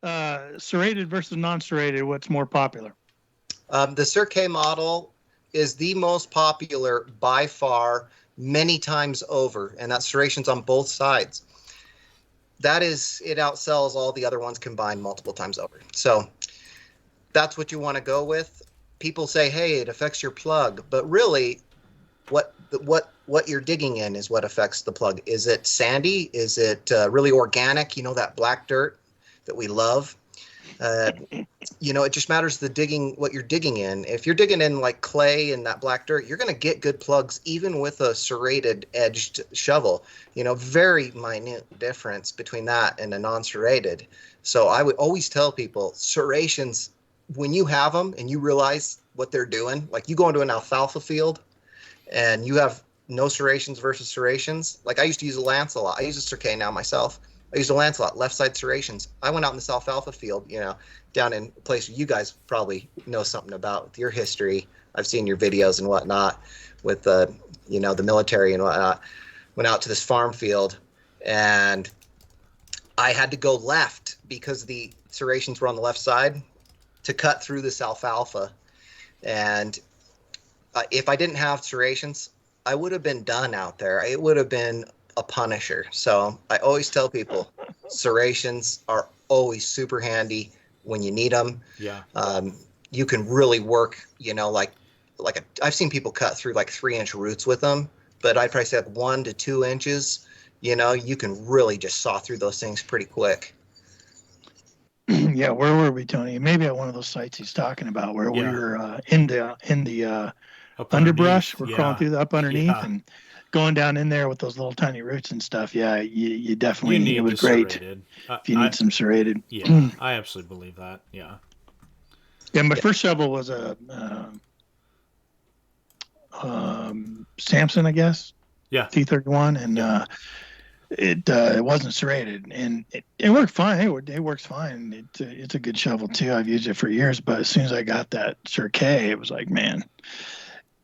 serrated versus non-serrated, what's more popular? The Cirque model is the most popular by far, many times over, and that's serrations on both sides. That is, it outsells all the other ones combined multiple times over. So that's what you want to go with. People say, hey, it affects your plug, but really what you're digging in is what affects the plug. Is it sandy? Is it really organic? You know, that black dirt that we love. You know, it just matters what you're digging in. If you're digging in like clay and that black dirt, you're going to get good plugs even with a serrated edged shovel. You know, very minute difference between that and a non-serrated. So I would always tell people serrations, when you have them and you realize what they're doing, like you go into an alfalfa field and you have no serrations versus serrations. Like I used to use a lance a lot. I use a Cirque now myself. I used a lance a lot, left side serrations. I went out in this alfalfa field, you know, down in a place you guys probably know something about with your history. I've seen your videos and whatnot with you know, the military and whatnot. Went out to this farm field and I had to go left because the serrations were on the left side to cut through this alfalfa. And if I didn't have serrations, I would have been done out there. It would have been a punisher. So I always tell people serrations are always super handy when you need them. Yeah. You can really work, you know, I've seen people cut through like 3-inch roots with them, but I'd probably say like 1 to 2 inches, you know, you can really just saw through those things pretty quick. Yeah, where were we, Tony? Maybe at one of those sites he's talking about where we were in the underbrush. We're crawling through the up underneath and going down in there with those little tiny roots and stuff. Yeah, you definitely, it was great serrated. if you need some serrated. Yeah, I absolutely believe that. Yeah. Yeah, my first shovel was a Samson, I guess. Yeah. T31, and it wasn't serrated, and it worked fine. It works fine. It's a good shovel too. I've used it for years, but as soon as I got that Cirque, it was like, man,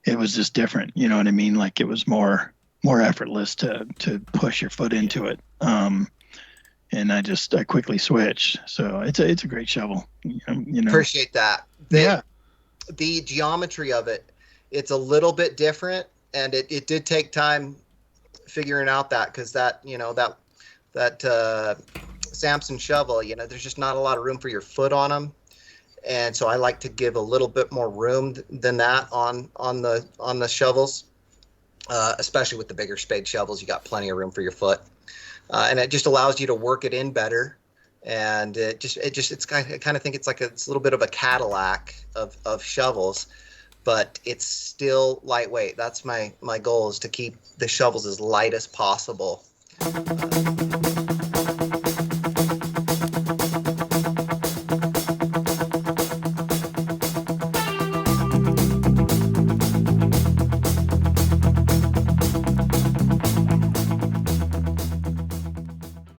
it was just different. You know what I mean? Like it was more effortless to push your foot into it. And I quickly switched. So it's a great shovel. You know. Appreciate that. The geometry of it, it's a little bit different, and it did take time figuring out that, because that, you know, that Samson shovel, you know, there's just not a lot of room for your foot on them. And so I like to give a little bit more room than that on the shovels, especially with the bigger spade shovels. You got plenty of room for your foot, and it just allows you to work it in better. And I kind of think it's a little bit of a Cadillac of shovels, but it's still lightweight. That's my goal, is to keep the shovels as light as possible.